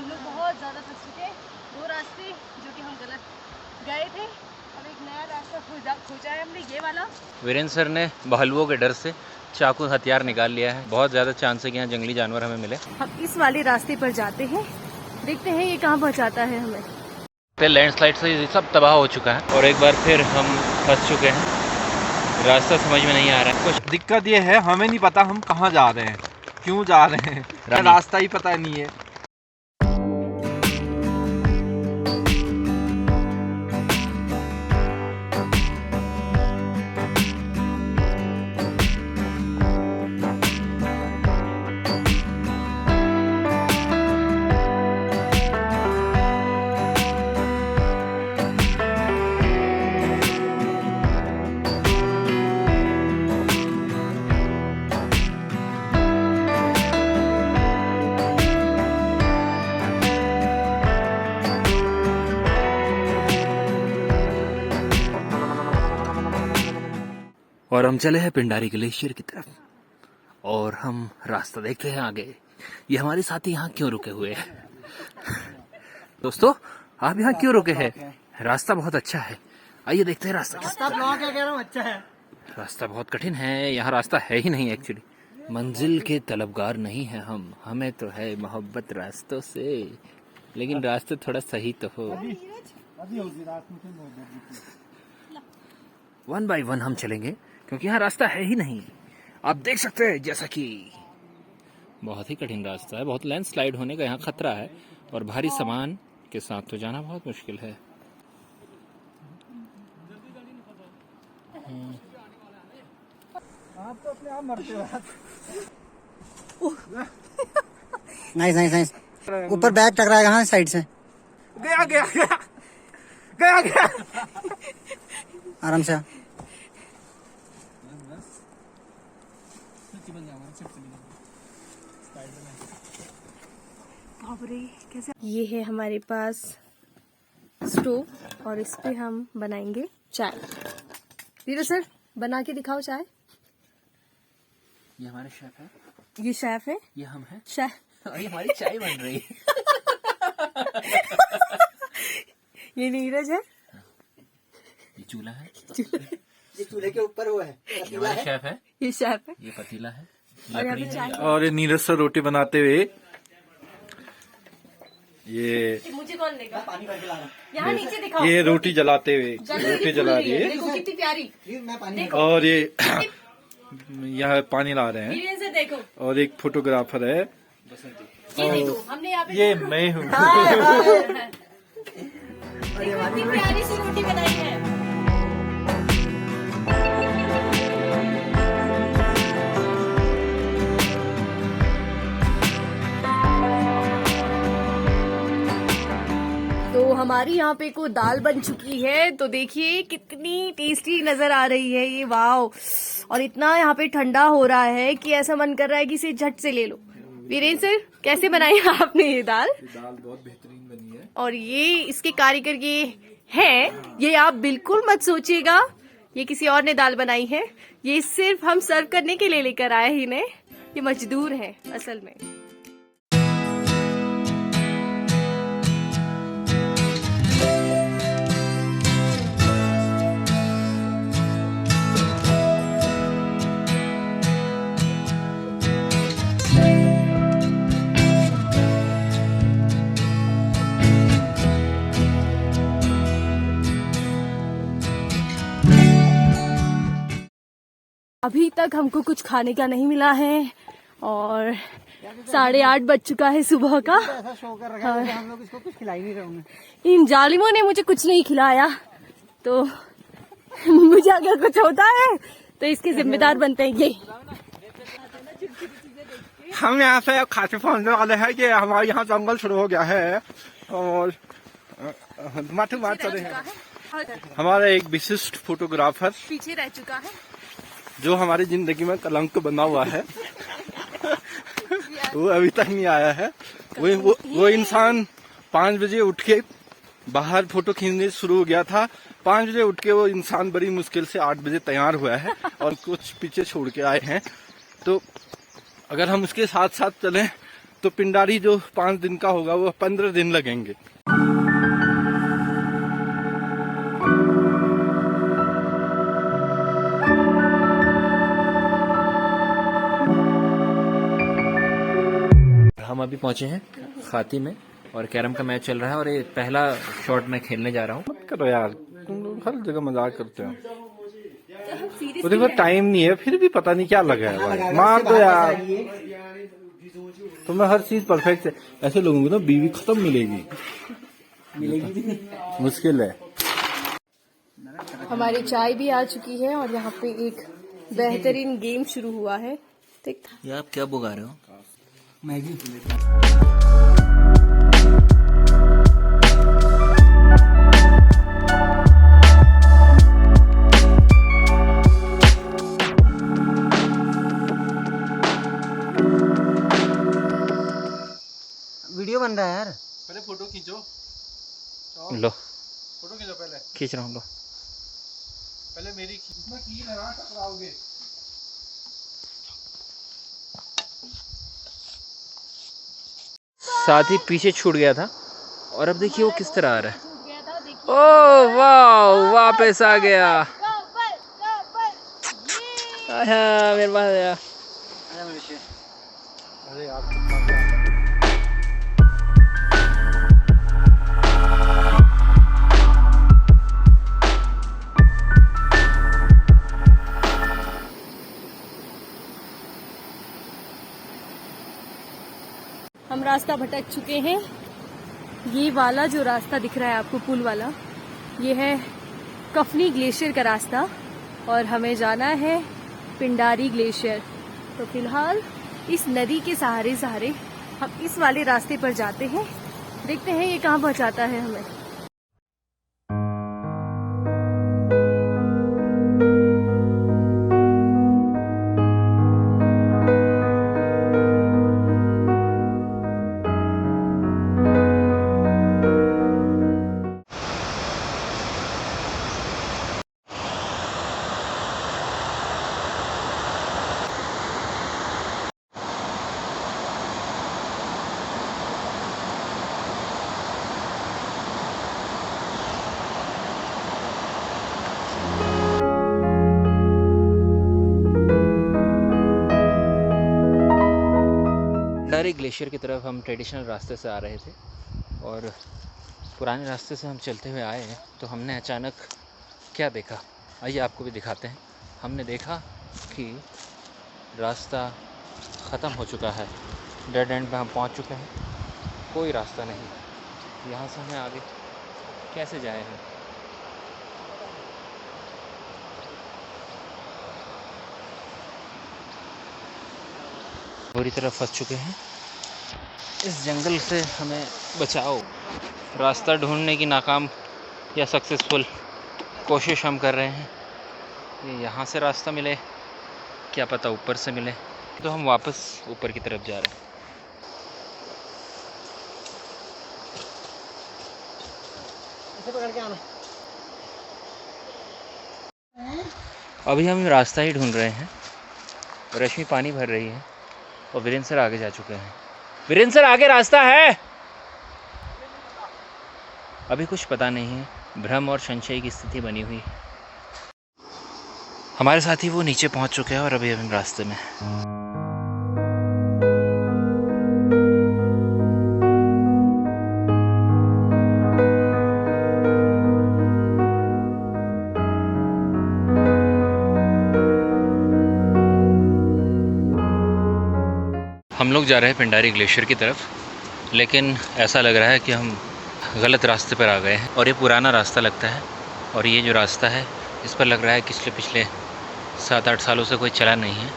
हम लोग बहुत ज़्यादा थक चुके हैं। 2 रास्ते जो कि हम गलत गए थे, अब एक नया रास्ता खोजा है हमने, ये वाला। वीरेंद्र सर ने भालुओं के डर से चाकू हथियार निकाल लिया है। बहुत ज़्यादा चांस है कि यहाँ जंगली जानवर हमें मिले। हम इस वाले रास्ते पर जाते हैं, देखते हैं ये कहाँ पहुँचाता है हमें। लैंडस्लाइड से सब तबाह हो चुका है और एक बार फिर हम फंस चुके हैं। रास्ता समझ में नहीं आ रहा है। कुछ दिक्कत ये है, हमें नहीं पता हम कहाँ जा रहे हैं, क्यों जा रहे हैं, रास्ता ही पता नहीं है। और हम चले हैं पिंडारी ग्लेशियर की तरफ और हम रास्ता देखते हैं आगे। ये हमारे साथी यहाँ क्यों रुके हुए हैं? दोस्तों, आप यहाँ क्यों रुके हैं? रास्ता बहुत अच्छा है, आइए देखते हैं रास्ता कैसा अच्छा है। रास्ता बहुत कठिन है, यहाँ रास्ता है ही नहीं एक्चुअली। मंजिल के तलबगार नहीं है हम, हमें तो है मोहब्बत रास्तों से, लेकिन रास्ते थोड़ा सही तो हो। 1 बाय 1 हम चलेंगे क्योंकि यहाँ रास्ता है ही नहीं। आप देख सकते हैं जैसा कि बहुत ही कठिन रास्ता है, बहुत लैंडस्लाइड होने का यहाँ खतरा है और भारी सामान के साथ तो जाना बहुत मुश्किल है। आप तो अपने आप मरते हो। Nice nice nice. ऊपर बैग टकराएगा हाँ साइड से। गया गया गया गया गया। आराम से। ये है हमारे पास स्टोव और इस पे हम बनाएंगे चाय। वीरो सर, बना के दिखाओ चाय। ये हमारे शेफ है, ये शेफ है, ये हम हैं शेफ। और ये हमारी चाय बन रही है। ये नीरज है, ये चूल्हा है, ये चूल्हे के ऊपर वो है। ये हमारे शेफ है, ये शेफ है, ये पतीला है, और यहाँ पे चाय। और ये नीरज सर रोटी बनाते हुए, ये मुझे कौन देगा? यहाँ नीचे दिखाओ। ये रोटी जलाते हुए, रोटी जला रही है। देखो कितनी प्यारी। और ये यहाँ पानी ला रहे हैं। वीरेंद्र से देखो, और एक फोटोग्राफर है, ये देखो हमने यहाँ पे ये मैं हूँ। देखो कितनी प्यारी सी रोटी बनाई है। तो हमारी यहाँ पे को दाल बन चुकी है, तो देखिए कितनी टेस्टी नजर आ रही है ये, वाओ। और इतना यहाँ पे ठंडा हो रहा है कि ऐसा मन कर रहा है कि इसे झट से ले लो। वीरेंद्र सर, कैसे बनाई आपने ये दाल? दाल बहुत बेहतरीन बनी है। और ये इसके कारीगर ये है, ये आप बिल्कुल मत सोचिएगा ये किसी और ने दाल बनाई है। ये सिर्फ हम सर्व करने के लिए लेकर आए ही ने, ये मजदूर है असल में। अभी तक हमको कुछ खाने का नहीं मिला है और 8:30 बज चुका है सुबह का। ऐसा शो कर रखा है हम लोग इसको कुछ खिला ही नहीं रहे होंगे। इन जालिमों ने मुझे कुछ नहीं खिलाया, तो मुझे अगर कुछ होता है तो इसके जिम्मेदार बनते हैं ये। हम यहाँ से खाते पहुँचने वाले हैं कि हमारे यहाँ जंगल शुरू हो गया है और माथे मार चले हैं। हमारा एक विशिष्ट फोटोग्राफर पीछे रह चुका है, जो हमारी जिंदगी में कलंक बना हुआ है, वो अभी तक नहीं आया है। वो इंसान 5 बजे उठ के बाहर फोटो खींचने शुरू हो गया था। 5 बजे उठ के वो इंसान बड़ी मुश्किल से 8 बजे तैयार हुआ है और कुछ पीछे छोड़ के आए हैं। तो अगर हम उसके साथ साथ चलें तो पिंडारी जो 5 दिन का होगा वो 15 दिन लगेंगे। हम अभी पहुंचे हैं खाती में और कैरम का मैच चल रहा है और ये पहला शॉट मैं खेलने जा रहा हूँ। मत करो यार, तुम लोग हर जगह मजाक करते हो। वो देखो टाइम नहीं है फिर भी पता नहीं क्या लगा है भाई। मार दो यार, तुम्हें हर चीज परफेक्ट है। ऐसे लोगों को ना बीवी खत्म मिलेगी मुश्किल है। हमारी चाय भी आ चुकी है और यहाँ पे एक बेहतरीन गेम शुरू हुआ है। ठीक था। ये आप क्या बुगा रहे हो? मैगी। वीडियो बन रहा है यार। पहले फोटो खींचो। लो फोटो खींचो पहले। खींच रहा हूँ। लो पहले मेरी खींचना की लगा टकराओगे। साथ ही पीछे छूट गया था और अब देखिए वो किस तरह आ रहा है। ओह वाह, वापस आ गया। आया मेरे पास आया। अरे यार कितना प्यार। हम रास्ता भटक चुके हैं। ये वाला जो रास्ता दिख रहा है आपको, पुल वाला, ये है कफनी ग्लेशियर का रास्ता और हमें जाना है पिंडारी ग्लेशियर। तो फिलहाल इस नदी के सहारे सहारे हम इस वाले रास्ते पर जाते हैं। देखते हैं ये कहाँ पहुँचाता है हमें। पिंडारी ग्लेशियर की तरफ हम ट्रेडिशनल रास्ते से आ रहे थे और पुराने रास्ते से हम चलते हुए आए हैं तो हमने अचानक क्या देखा, आइए आपको भी दिखाते हैं। हमने देखा कि रास्ता ख़त्म हो चुका है, डेड एंड पे हम पहुंच चुके हैं, कोई रास्ता नहीं। यहाँ से हमें आगे कैसे जाए हैं? पूरी तरह फंस चुके हैं। इस जंगल से हमें बचाओ। रास्ता ढूंढने की नाकाम या सक्सेसफुल कोशिश हम कर रहे हैं। ये यहाँ से रास्ता मिले, क्या पता ऊपर से मिले। तो हम वापस ऊपर की तरफ जा रहे हैं। इसे पकड़ के आना। अभी हम रास्ता ही ढूंढ रहे हैं। रश्मि पानी भर रही है और वीरेंद्र सर आगे जा चुके हैं। वीरेंद्र सर आगे रास्ता है? अभी कुछ पता नहीं है, भ्रम और संशय की स्थिति बनी हुई है। हमारे साथी वो नीचे पहुंच चुके हैं और अभी हम रास्ते में। हम लोग जा रहे हैं पिंडारी ग्लेशियर की तरफ, लेकिन ऐसा लग रहा है कि हम गलत रास्ते पर आ गए हैं और ये पुराना रास्ता लगता है। और ये जो रास्ता है इस पर लग रहा है पिछले 7-8 सालों से कोई चला नहीं है।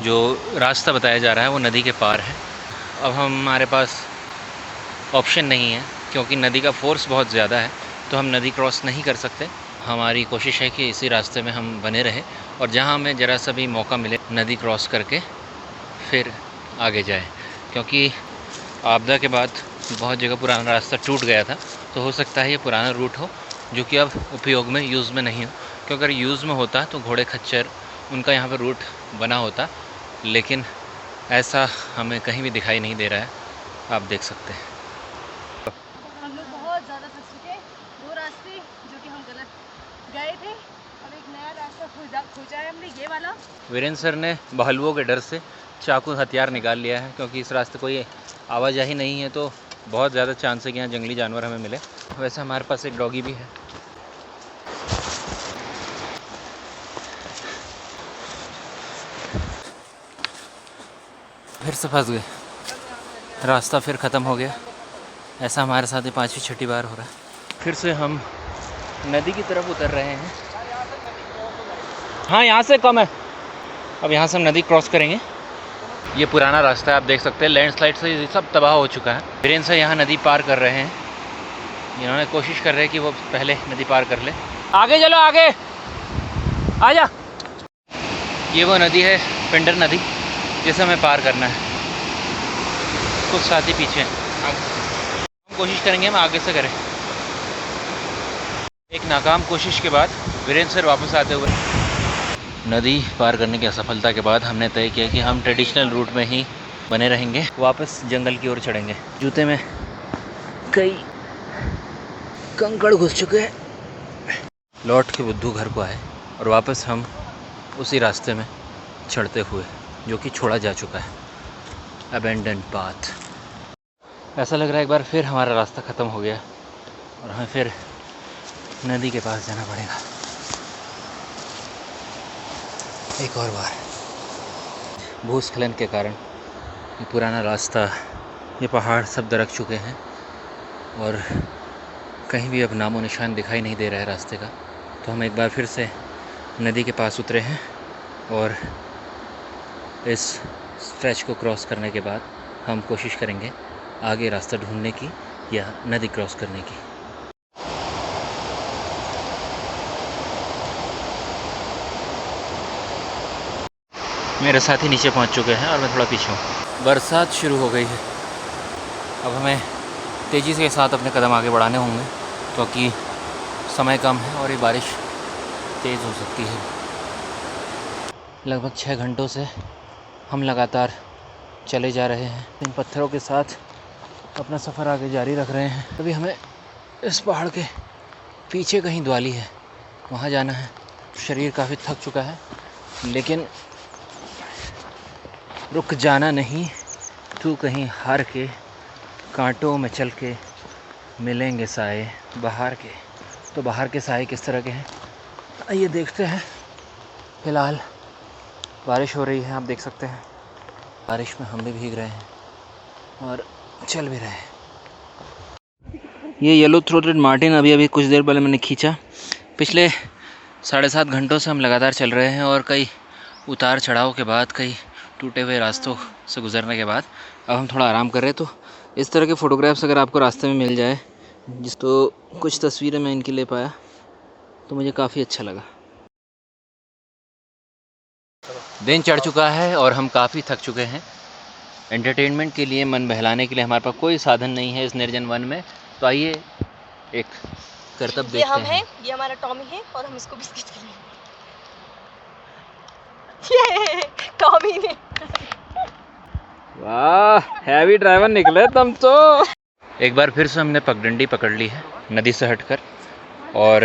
जो रास्ता बताया जा रहा है वो नदी के पार है। अब हमारे पास ऑप्शन नहीं है क्योंकि नदी का फोर्स बहुत ज़्यादा है, तो हम नदी क्रॉस नहीं कर सकते। हमारी कोशिश है कि इसी रास्ते में हम बने रहें और जहाँ हमें ज़रा सा भी मौका मिले नदी क्रॉस करके फिर आगे जाए, क्योंकि आपदा के बाद बहुत जगह पुराना रास्ता टूट गया था। तो हो सकता है ये पुराना रूट हो जो कि अब उपयोग में यूज़ में नहीं हो, क्योंकि अगर यूज़ में होता तो घोड़े खच्चर उनका यहाँ पर रूट बना होता, लेकिन ऐसा हमें कहीं भी दिखाई नहीं दे रहा है, आप देख सकते हैं। हम लोग बहुत ज़्यादा थक चुके, 2 रास्ते जो कि हम गलत गए थे, अब एक नया रास्ता खोजा है हमने, ये वाला। वीरेंद्र सर ने भालुओं के डर से चाकू हथियार निकाल लिया है, क्योंकि इस रास्ते कोई आवाजाही नहीं है तो बहुत ज़्यादा चांस है कि यहाँ जंगली जानवर हमें मिले। वैसे हमारे पास एक डॉगी भी है। फिर से फंस गए, रास्ता फिर ख़त्म हो गया। ऐसा हमारे साथ ये 5वीं-6ठी बार हो रहा है। फिर से हम नदी की तरफ उतर रहे हैं। हाँ, यहाँ से कम है। अब यहाँ से हम नदी क्रॉस करेंगे। ये पुराना रास्ता है, आप देख सकते हैं, लैंडस्लाइड से ये सब तबाह हो चुका है। वीरेंद्र से यहाँ नदी पार कर रहे हैं, इन्होंने कोशिश कर रहे हैं कि वो पहले नदी पार कर ले। आगे चलो, आगे आ जा। ये वो नदी है, पिंडर नदी, जिसे हमें पार करना है। कुछ साथी पीछे हैं, हम कोशिश करेंगे हम आगे से करें। एक नाकाम कोशिश के बाद वीरेंद्र सर वापस आते हुए नदी पार करने की असफलता के बाद हमने तय किया कि हम ट्रेडिशनल रूट में ही बने रहेंगे, वापस जंगल की ओर चढ़ेंगे। जूते में कई कंकड़ घुस चुके हैं। लौट के बुद्धू घर को आए और वापस हम उसी रास्ते में चढ़ते हुए, जो कि छोड़ा जा चुका है, अबेंडन पाथ। ऐसा लग रहा है एक बार फिर हमारा रास्ता ख़त्म हो गया और हमें फिर नदी के पास जाना पड़ेगा एक और बार। भूस्खलन के कारण ये पुराना रास्ता, ये पहाड़ सब दरक चुके हैं और कहीं भी अब नामो निशान दिखाई नहीं दे रहा है रास्ते का। तो हम एक बार फिर से नदी के पास उतरे हैं और इस स्ट्रेच को क्रॉस करने के बाद हम कोशिश करेंगे आगे रास्ता ढूंढने की या नदी क्रॉस करने की। मेरे साथी नीचे पहुंच चुके हैं और मैं थोड़ा पीछे हूँ। बरसात शुरू हो गई है, अब हमें तेज़ी के साथ अपने कदम आगे बढ़ाने होंगे, क्योंकि समय कम है और ये बारिश तेज़ हो सकती है। लगभग 6 घंटों से हम लगातार चले जा रहे हैं, इन पत्थरों के साथ अपना सफ़र आगे जारी रख रहे हैं। अभी हमें इस पहाड़ के पीछे कहीं द्वाली है, वहाँ जाना है। शरीर काफ़ी थक चुका है, लेकिन रुक जाना नहीं, तू कहीं हार के, कांटों में चल के मिलेंगे साए बाहर के। तो बाहर के साए किस तरह के हैं, आइए देखते हैं। फ़िलहाल बारिश हो रही है, आप देख सकते हैं। बारिश में हम भी भीग रहे हैं और चल भी रहे हैं। ये येलो थ्रोटेड मार्टिन अभी कुछ देर पहले मैंने खींचा। पिछले 7.5 घंटों से हम लगातार चल रहे हैं और कई उतार चढ़ाव के बाद, कई टूटे हुए रास्तों से गुजरने के बाद अब हम थोड़ा आराम कर रहे हैं। तो इस तरह के फ़ोटोग्राफ्स अगर आपको रास्ते में मिल जाए, तो कुछ तस्वीरें मैं इनकी ले पाया तो मुझे काफ़ी अच्छा लगा। दिन चढ़ चुका है और हम काफ़ी थक चुके हैं। एंटरटेनमेंट के लिए, मन बहलाने के लिए हमारे पास कोई साधन नहीं है इस निर्जन वन में। तो आइए एक करतब देखते हैं। ये हम हैं, ये हमारा टॉमी है और हम इसको बिस्किट खिलाएंगे। ये टॉमी ने, वाह, हैवी ड्राइवर निकले तुम तो। एक बार फिर से हमने पगडंडी पकड़ ली है नदी से हटकर और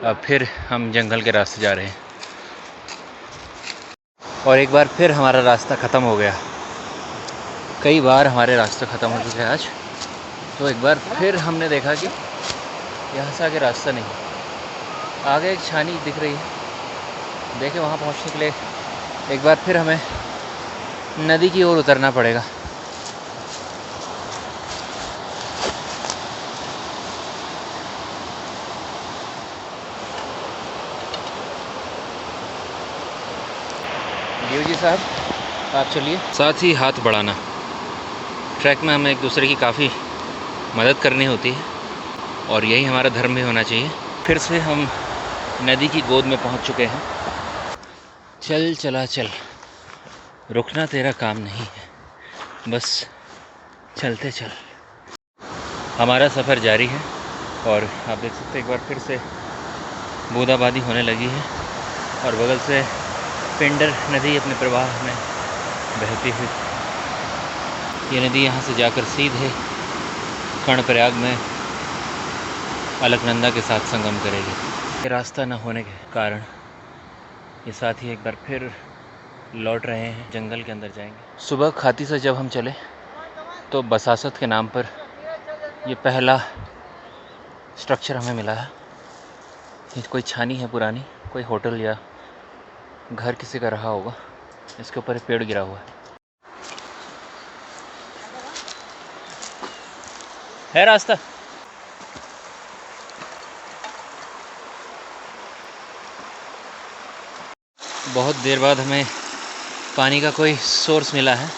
अब फिर हम जंगल के रास्ते जा रहे हैं। और एक बार फिर हमारा रास्ता ख़त्म हो गया। कई बार हमारे रास्ते ख़त्म हो चुके हैं आज, तो एक बार फिर हमने देखा कि यहाँ से आगे रास्ता नहीं। आगे एक छानी दिख रही है, देखें वहाँ पहुँचने के लिए एक बार फिर हमें नदी की ओर उतरना पड़ेगा। देव जी साहब, आप चलिए। साथ ही हाथ बढ़ाना। ट्रैक में हमें एक दूसरे की काफ़ी मदद करनी होती है और यही हमारा धर्म भी होना चाहिए। फिर से हम नदी की गोद में पहुंच चुके हैं। चल चला चल, रुकना तेरा काम नहीं है, बस चलते चल। हमारा सफ़र जारी है और आप देख सकते हैं एक बार फिर से बूंदाबांदी होने लगी है और बगल से पिंडर नदी अपने प्रवाह में बहती हुई। ये नदी यहाँ से जाकर सीधे कर्णप्रयाग में अलकनंदा के साथ संगम करेगी। ये रास्ता न होने के कारण ये साथी एक बार फिर लौट रहे हैं, जंगल के अंदर जाएंगे। सुबह खाती से जब हम चले तो बसासत के नाम पर ये पहला स्ट्रक्चर हमें मिला है। ये कोई छानी है पुरानी, कोई होटल या घर किसी का रहा होगा। इसके ऊपर एक पेड़ गिरा हुआ है रास्ता। बहुत देर बाद हमें पानी का कोई सोर्स मिला है,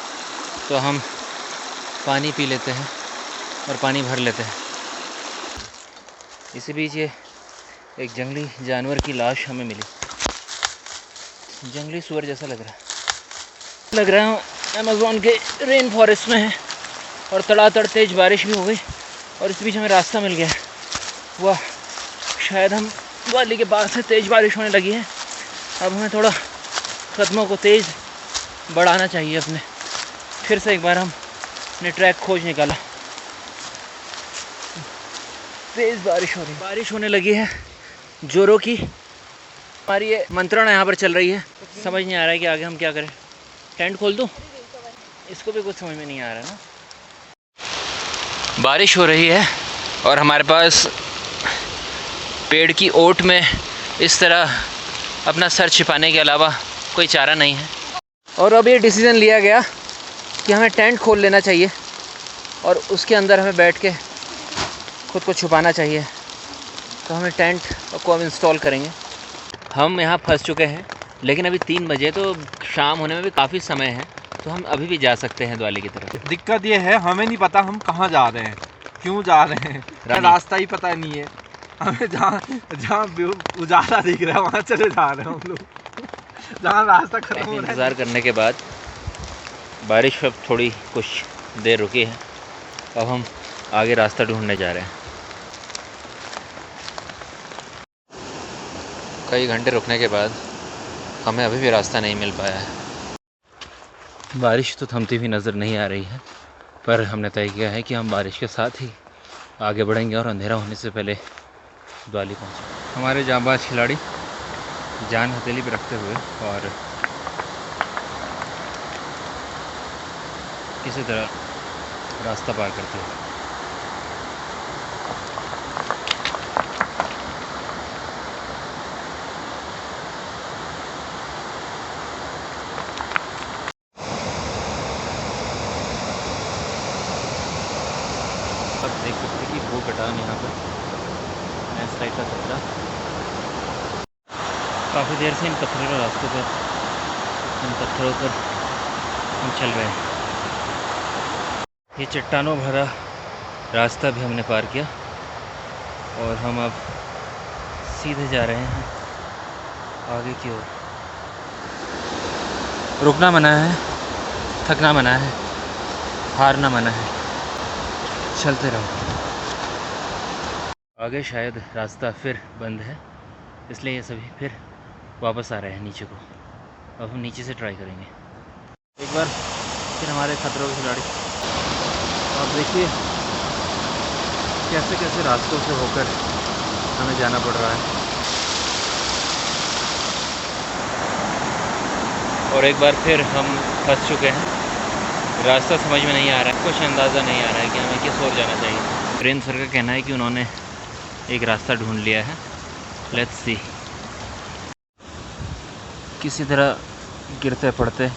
तो हम पानी पी लेते हैं और पानी भर लेते हैं। इसी बीच ये एक जंगली जानवर की लाश हमें मिली। जंगली सुअर जैसा लग रहा है अमेज़न के रेन फॉरेस्ट में है, और तड़ातड़ तेज बारिश भी हो गई और इस बीच हमें रास्ता मिल गया। वाह, शायद हम वाली के पास से तेज़ बारिश होने लगी है। अब हमें थोड़ा कदमों को तेज़ बढ़ाना चाहिए अपने। फिर से एक बार हमने ट्रैक खोज निकाला। तेज़ बारिश होने लगी है जोरों की। हमारी ये मंत्रणा यहाँ पर चल रही है। समझ नहीं आ रहा है कि आगे हम क्या करें। टेंट खोल दूँ? इसको भी कुछ समझ में नहीं आ रहा ना। बारिश हो रही है और हमारे पास पेड़ की ओट में इस तरह अपना सर छिपाने के अलावा कोई चारा नहीं है। और अब ये डिसीज़न लिया गया कि हमें टेंट खोल लेना चाहिए और उसके अंदर हमें बैठ के खुद को छुपाना चाहिए। तो हमें टेंट को हम इंस्टॉल करेंगे। हम यहाँ फंस चुके हैं, लेकिन अभी 3 बजे, तो शाम होने में भी काफ़ी समय है, तो हम अभी भी जा सकते हैं द्वाली की तरफ। दिक्कत ये है, हमें नहीं पता हम कहाँ जा रहे हैं, क्यों जा रहे हैं, रास्ता ही पता नहीं है हमें। जहाँ उजाला दिख रहा है वहाँ चले जा रहे हैं हम लोग, जहाँ रास्ता खत्म हो रहा है। इंतज़ार करने के बाद बारिश अब थोड़ी कुछ देर रुकी है। अब हम आगे रास्ता ढूंढने जा रहे हैं। कई घंटे रुकने के बाद हमें अभी भी रास्ता नहीं मिल पाया है। बारिश तो थमती हुई नज़र नहीं आ रही है, पर हमने तय किया है कि हम बारिश के साथ ही आगे बढ़ेंगे और अंधेरा होने से पहले द्वाली पहुँचे। हमारे जांबाज खिलाड़ी जान हथेली पर रखते हुए और किसी तरह रास्ता पार करते हुए अब देख सकते हैं कि वो कटान यहाँ पर इस टाइप का खतरा। काफ़ी देर से इन पत्थरों रास्तों पर, इन पत्थरों पर हम चल रहे हैं। ये चट्टानों भरा रास्ता भी हमने पार किया और हम अब सीधे जा रहे हैं आगे की ओर। रुकना मना है, थकना मना है, हारना मना है, चलते रहो। आगे शायद रास्ता फिर बंद है, इसलिए ये सभी फिर वापस आ रहे हैं नीचे को। अब हम नीचे से ट्राई करेंगे एक बार फिर हमारे खतरों के खिलाड़ी। आप देखिए कैसे कैसे रास्तों से होकर हमें जाना पड़ रहा है। और एक बार फिर हम फंस चुके हैं। रास्ता समझ में नहीं आ रहा है, कुछ अंदाज़ा नहीं आ रहा है कि हमें किस ओर जाना चाहिए। ट्रेन सर का कहना है कि उन्होंने एक रास्ता ढूंढ लिया है। Let's see. किसी तरह गिरते पड़ते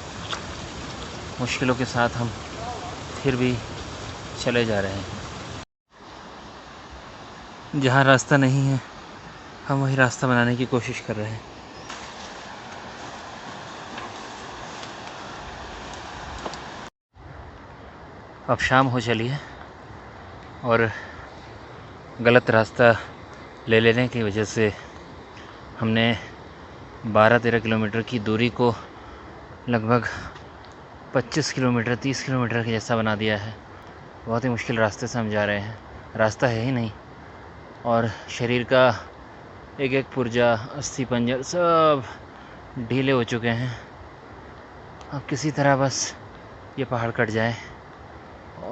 मुश्किलों के साथ हम फिर भी चले जा रहे हैं। जहाँ रास्ता नहीं है हम वही रास्ता बनाने की कोशिश कर रहे हैं। अब शाम हो चली है और गलत रास्ता ले लेने की वजह से हमने 12-13 किलोमीटर की दूरी को लगभग 25 किलोमीटर 30 किलोमीटर के जैसा बना दिया है। बहुत ही मुश्किल रास्ते से हम जा रहे हैं, रास्ता है ही नहीं और शरीर का एक एक पुर्जा, अस्थि पंजर सब ढीले हो चुके हैं। अब किसी तरह बस ये पहाड़ कट जाए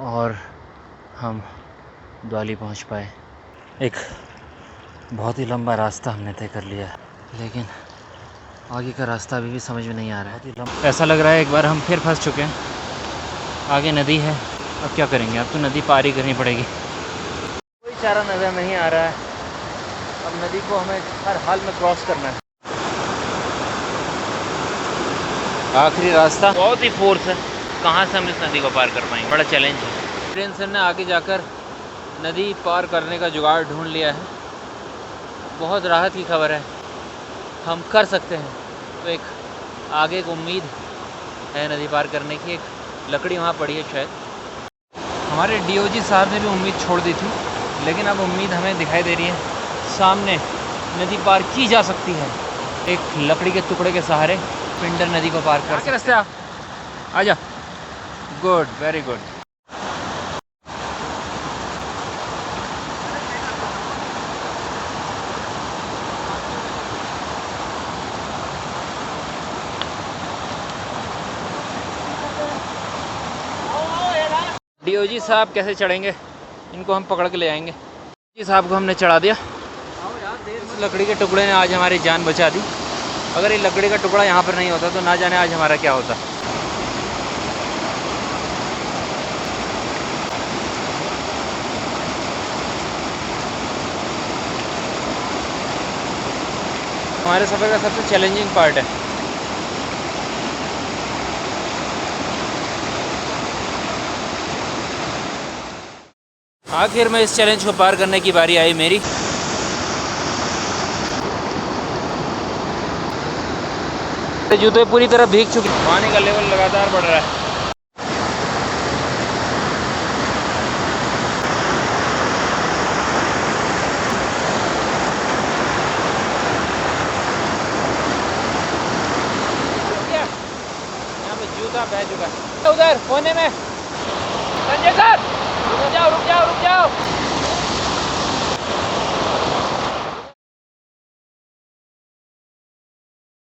और हम द्वाली पहुंच पाए। एक बहुत ही लंबा रास्ता हमने तय कर लिया है, लेकिन आगे का रास्ता अभी भी समझ में नहीं आ रहा है। ऐसा लग रहा है एक बार हम फिर फंस चुके हैं। आगे नदी है, अब क्या करेंगे? अब तो नदी पार ही करनी पड़ेगी। कोई चारा नज़र नहीं आ रहा है। अब नदी को हमें हर हाल में क्रॉस करना है। आखिरी रास्ता, बहुत ही फोर्स है। कहाँ से हम इस नदी को पार कर पाएंगे? बड़ा चैलेंज है। ट्रेन सर ने आगे जाकर नदी पार करने का जुगाड़ ढूंढ लिया है। बहुत राहत की खबर है, हम कर सकते हैं। तो एक आगे एक उम्मीद है नदी पार करने की। एक लकड़ी वहाँ पड़ी है शायद। हमारे डीओजी साहब ने भी उम्मीद छोड़ दी थी, लेकिन अब उम्मीद हमें दिखाई दे रही है। सामने नदी पार की जा सकती है एक लकड़ी के टुकड़े के सहारे। पिंडर नदी को पार कर के रास्ते आ जा। Good, very good. डीओजी साहब कैसे चढ़ेंगे? इनको हम पकड़ के ले आएंगे। डीओजी साहब को हमने चढ़ा दिया। इस लकड़ी के टुकड़े ने आज हमारी जान बचा दी। अगर ये लकड़ी का टुकड़ा यहाँ पर नहीं होता तो ना जाने आज हमारा क्या होता। हमारे सफ़र का सबसे चैलेंजिंग पार्ट है। आखिर में इस चैलेंज को पार करने की बारी आई मेरी। जूते पूरी तरह भीग चुके। पानी का लेवल लगातार बढ़ रहा है। यहाँ पे जूता बह चुका है। उधर कोने में संजय सर, रुक जाओ रुक जाओ रुक जाओ।